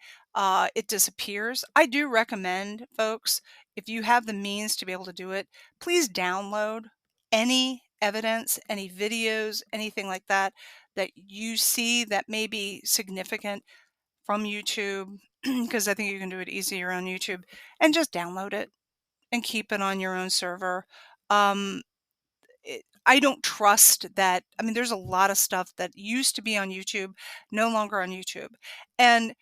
it disappears. I do recommend, folks, if you have the means to be able to do it, please download any evidence, any videos, anything like that that you see that may be significant from YouTube, because I think you can do it easier on YouTube, and just download it and keep it on your own server. Um, I don't trust that. I mean, there's a lot of stuff that used to be on YouTube, no longer on YouTube. And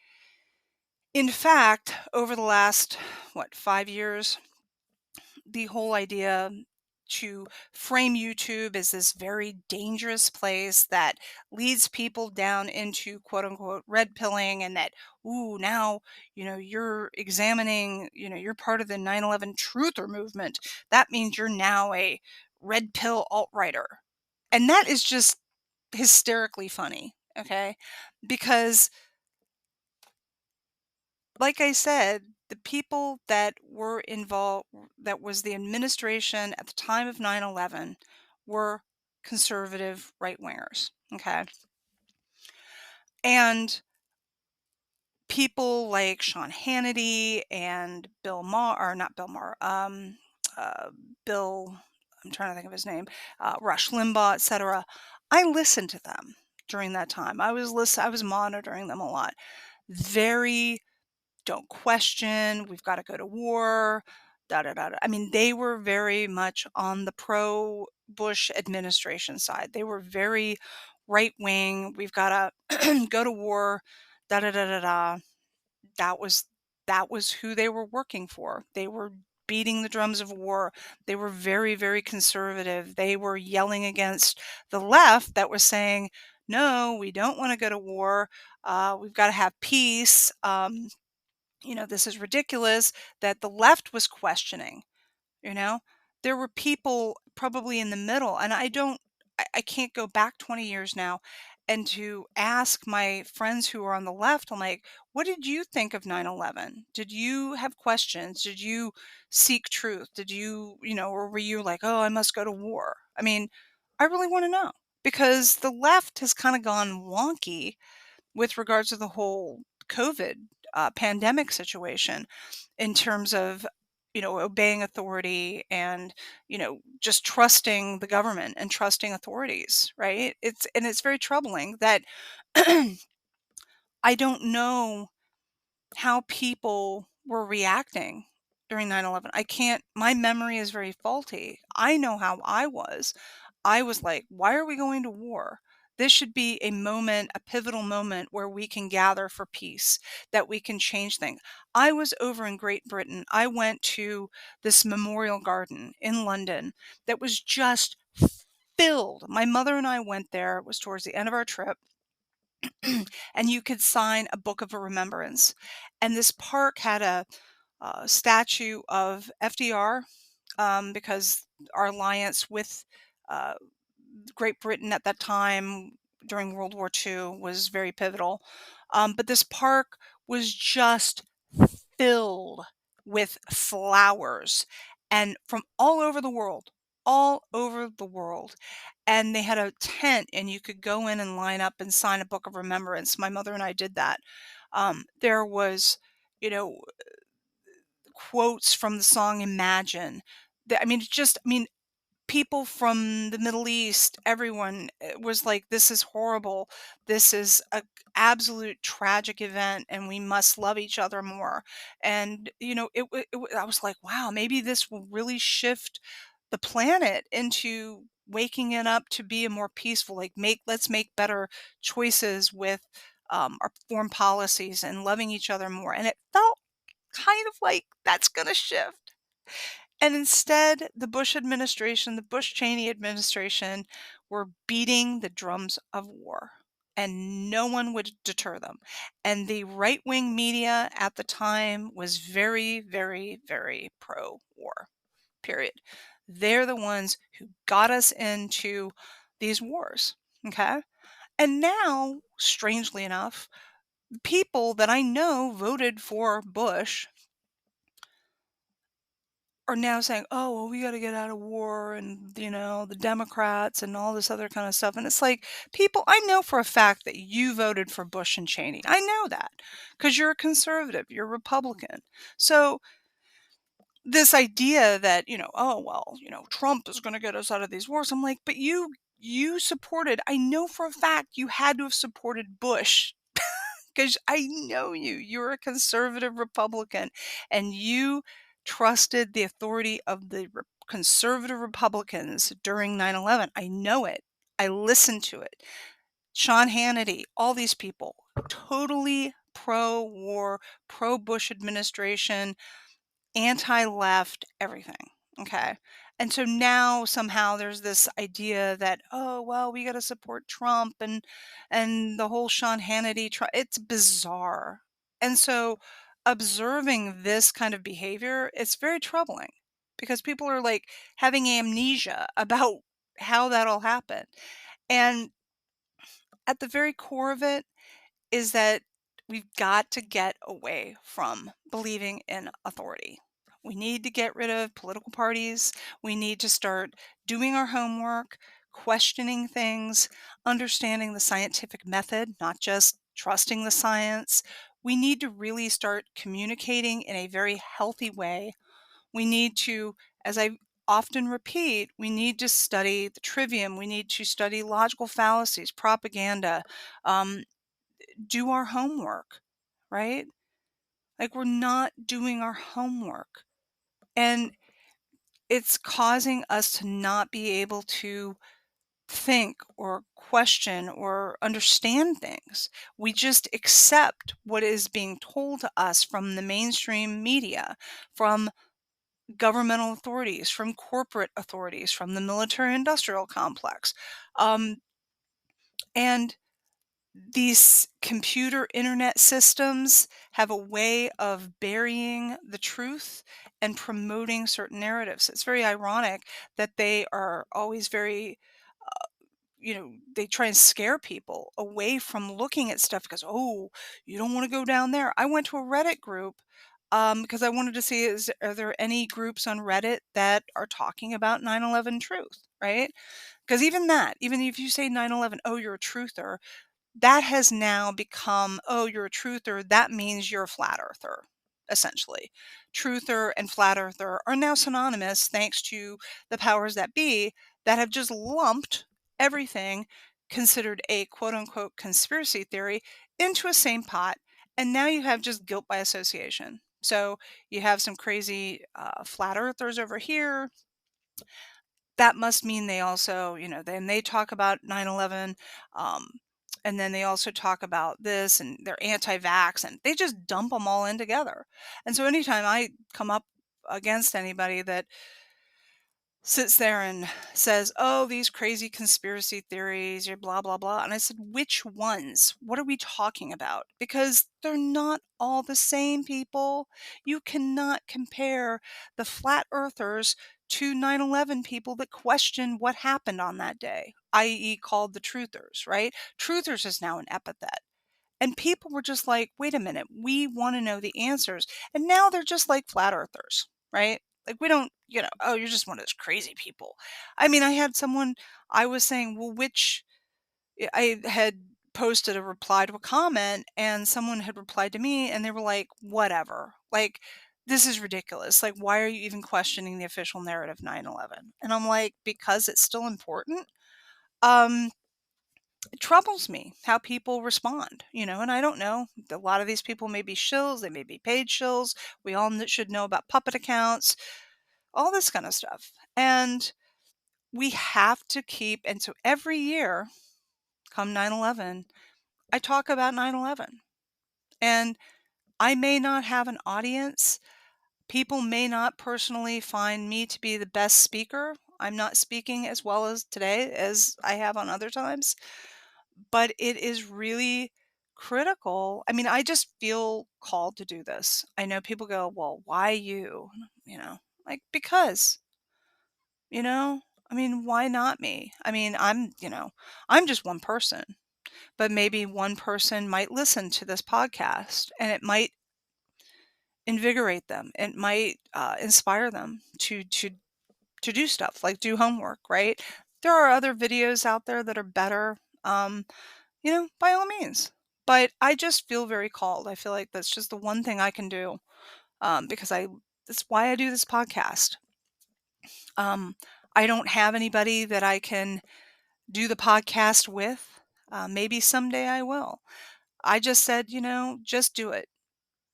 in fact, over the last, 5 years, the whole idea to frame YouTube as this very dangerous place that leads people down into quote unquote red pilling, and that, ooh, now, you're examining, you're part of the 9/11 truther movement. That means you're now a red pill alt-righter. And that is just hysterically funny, okay? Because, like I said, the people that were involved, that was the administration at the time of 9/11, were conservative right wingers, okay? And people like Sean Hannity and Bill Maher, or not Bill Maher, uh, Bill, I'm trying to think of his name, Rush Limbaugh, etc. I listened to them during that time. I was monitoring them a lot. Very don't question, we've got to go to war, da da da. I mean, they were very much on the pro Bush administration side. They were very right wing. We've got to go to war, da da da da da. That was that was who they were working for. They were beating the drums of war. They were very, very conservative. They were yelling against the left that was saying, "No, we don't want to go to war. We've got to have peace." This is ridiculous, that the left was questioning. you know there were people probably in the middle, and I can't go back 20 years now and to ask my friends who are on the left, I'm like, what did you think of 9/11? Did you have questions? Did you seek truth? Did you, or were you like, oh, I must go to war? I mean, I really want to know because the left has kind of gone wonky with regards to the whole COVID pandemic situation in terms of, obeying authority and, just trusting the government and trusting authorities, right? It's very troubling that I don't know how people were reacting during 9/11. I can't, my memory is very faulty. I know how I was. I was like, why are we going to war? This should be a moment, a pivotal moment where we can gather for peace, that we can change things. I was over in Great Britain. I went to this memorial garden in London that was just filled. My mother and I went there. It was towards the end of our trip and you could sign a book of remembrance. And this park had a statue of FDR because our alliance with uh, Great Britain at that time during World War II was very pivotal. But this park was just filled with flowers and from all over the world. And they had a tent, and you could go in and line up and sign a book of remembrance. My mother and I did that. There was, you know, quotes from the song Imagine. I mean, people from the Middle East, everyone was like, "This is horrible. This is a absolute tragic event, and we must love each other more." And I was like, "Wow, maybe this will really shift the planet into waking it up to be a more peaceful. Like, let's make better choices with our foreign policies and loving each other more." And it felt kind of like that's going to shift. And instead, the Bush administration, the Bush Cheney administration, were beating the drums of war, and no one would deter them. And the right wing media at the time was very, very, very pro war, period. They're the ones who got us into these wars. Okay. And now, strangely enough, people that I know voted for Bush are now saying, "Oh, well, we gotta get out of war," and, the Democrats and all this other kind of stuff, and it's like, people, I know for a fact that you voted for Bush and Cheney. I know that because 'cause you're a conservative, you're Republican. So, this idea that, "Oh, well, Trump is gonna get us out of these wars," I'm like, "But you supported, I know for a fact you had to have supported Bush because I know you. You're a conservative Republican, and you trusted the authority of the conservative Republicans during 9/11. I know it. I listened to it. Sean Hannity, all these people, totally pro war, pro Bush administration, anti-left, everything, okay? And so now somehow there's this idea that, "Oh, well, we gotta support Trump," and the whole Sean Hannity it's bizarre. And so observing this kind of behavior, it's very troubling because people are, like, having amnesia about how that all happened. And at the very core of it is that we've got to get away from believing in authority. We need to get rid of political parties. We need to start doing our homework, questioning things, understanding the scientific method, not just trusting the science. We need to really start communicating in a very healthy way. We need to, as I often repeat, we need to study the trivium. We need to study logical fallacies, propaganda, um, do our homework, right? Like, we're not doing our homework. And it's causing us to not be able to think or question or understand things. We just accept what is being told to us from the mainstream media, from governmental authorities, from corporate authorities, from the military industrial complex. And these computer internet systems have a way of burying the truth and promoting certain narratives. It's very ironic that they are always very they try and scare people away from looking at stuff because, oh, you don't want to go down there. I went to a Reddit group because I wanted to see, are there any groups on Reddit that are talking about 9/11 truth, right? Because even if you say 9/11, oh, you're a truther, that has now become, oh, you're a truther, that means you're a flat earther, essentially. Truther and flat earther are now synonymous thanks to the powers that be that have just lumped everything considered a quote unquote conspiracy theory into a same pot. And now you have just guilt by association. So you have some crazy flat earthers over here, that must mean they also, then they talk about 9/11, um, and then they also talk about this, and they're anti-vax, and they just dump them all in together. And so anytime I come up against anybody that sits there and says, "Oh, these crazy conspiracy theories, you're blah blah blah," and I said, "Which ones? What are we talking about? Because they're not all the same, people. You cannot compare the flat earthers to 9/11 people that question what happened on that day, i.e., called the truthers, right? Truthers is now an epithet. And people were just like, wait a minute, we want to know the answers. And now they're just like flat earthers, right? Like, we don't, oh, you're just one of those crazy people. I mean, I had someone, I was saying, well, I had posted a reply to a comment, and someone had replied to me, and they were like, whatever. Like, this is ridiculous. Like, why are you even questioning the official narrative 9/11? And I'm like, because it's still important. Um, it troubles me how people respond, and I don't know. A lot of these people may be shills, they may be paid shills. We all should know about puppet accounts, all this kind of stuff. And we have to keep, and so every year, come 9/11, I talk about 9/11. And I may not have an audience. People may not personally find me to be the best speaker. I'm not speaking as well as today as I have on other times. But it is really critical. I mean, I just feel called to do this. I know people go, "Well, why you?" Like, because, you know, I mean, why not me? I mean, I'm just one person, but maybe one person might listen to this podcast and it might invigorate them. It might inspire them to do stuff like do homework, right? There are other videos out there that are better. By all means. But I just feel very called. I feel like that's just the one thing I can do, because that's why I do this podcast. Um, I don't have anybody that I can do the podcast with. Maybe someday I will. I just said, just do it.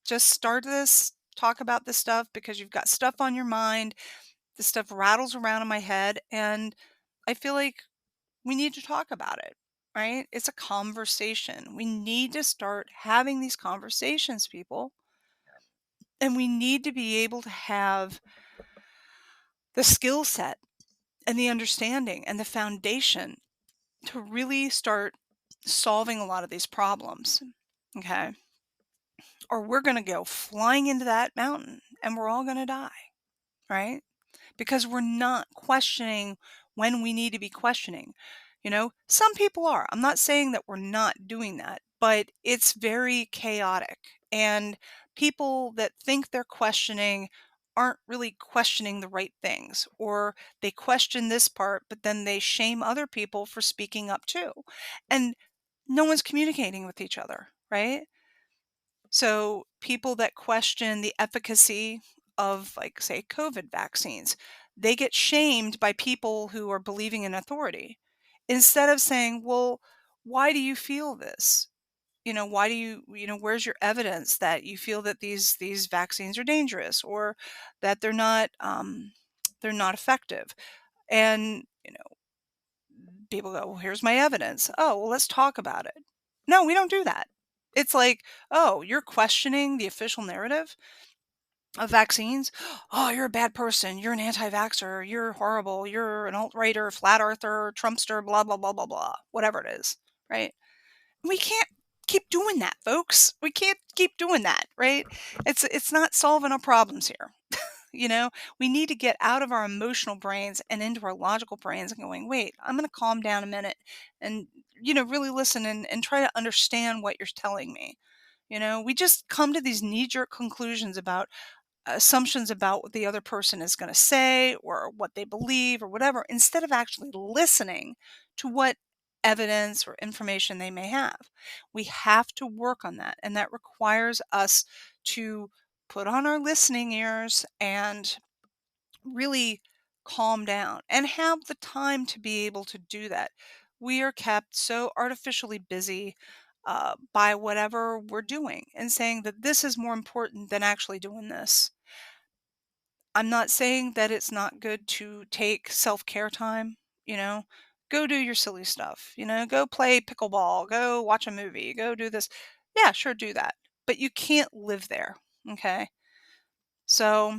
Just start this, talk about this stuff because you've got stuff on your mind. This stuff rattles around in my head. And I feel like we need to talk about it, right? It's a conversation. We need to start having these conversations, people. And we need to be able to have the skill set and the understanding and the foundation to really start solving a lot of these problems. Okay. Or we're going to go flying into that mountain and we're all going to die, right? Because we're not questioning when we need to be questioning. Some people are. I'm not saying that we're not doing that, but it's very chaotic. And people that think they're questioning aren't really questioning the right things, or they question this part, but then they shame other people for speaking up too. And no one's communicating with each other, right? So people that question the efficacy of, like, say, COVID vaccines, they get shamed by people who are believing in authority. Instead of saying, well, why do you feel this? Why do where's your evidence that you feel that these vaccines are dangerous, or that they're not effective? And people go, well, here's my evidence. Oh, well, let's talk about it. No, we don't do that. It's like, oh, you're questioning the official narrative of vaccines. Oh, you're a bad person. You're an anti-vaxxer. You're horrible. You're an alt-righter, flat earther, Trumpster, blah, blah, blah, blah, blah, whatever it is. Right. We can't keep doing that, folks. We can't keep doing that. Right. It's not solving our problems here. We need to get out of our emotional brains and into our logical brains and going, wait, I'm going to calm down a minute and, really listen and try to understand what you're telling me. We just come to these knee jerk conclusions about assumptions about what the other person is going to say or what they believe or whatever, instead of actually listening to what evidence or information they may have. We have to work on that. And that requires us to put on our listening ears and really calm down and have the time to be able to do that. We are kept so artificially busy by whatever we're doing and saying that this is more important than actually doing this. I'm not saying that it's not good to take self-care time, you know. Go do your silly stuff, go play pickleball, go watch a movie, go do this. Yeah, sure, do that. But you can't live there, okay? So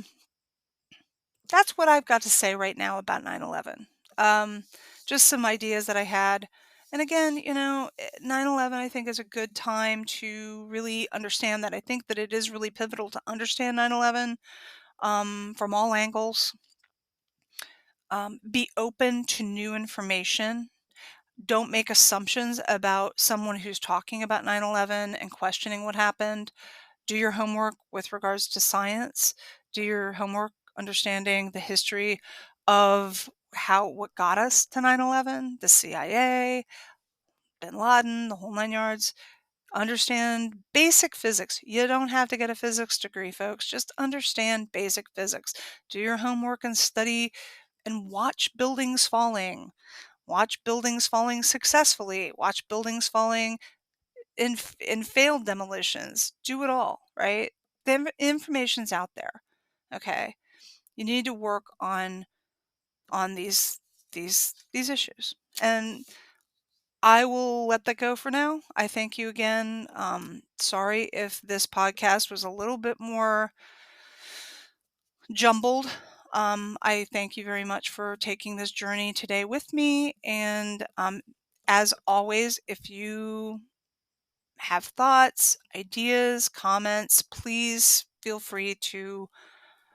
that's what I've got to say right now about 9/11. Um, just some ideas that I had. And again, 9/11 I think is a good time to really understand that. I think that it is really pivotal to understand 9/11 from all angles. Be open to new information. Don't make assumptions about someone who's talking about 9/11 and questioning what happened. Do your homework with regards to science. Do your homework understanding the history of what got us to 9/11, the CIA, bin Laden, the whole nine yards. Understand basic physics. You don't have to get a physics degree, folks. Just understand basic physics. Do your homework and study and watch buildings falling. Watch buildings falling successfully. Watch buildings falling in failed demolitions. Do it all, right? The information's out there. Okay. You need to work on these issues. And I will let that go for now. I thank you again. Sorry if this podcast was a little bit more jumbled. I thank you very much for taking this journey today with me. And as always, if you have thoughts, ideas, comments, please feel free to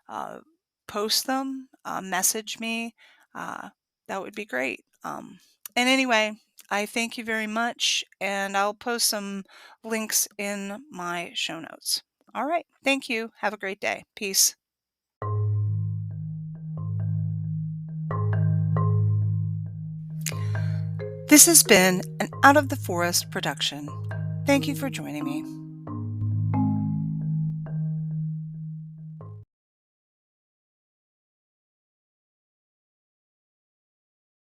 uh, post them, message me. Uh, that would be great. And anyway, I thank you very much, and I'll post some links in my show notes. All right. Thank you. Have a great day. Peace. This has been an Out of the Forest production. Thank you for joining me.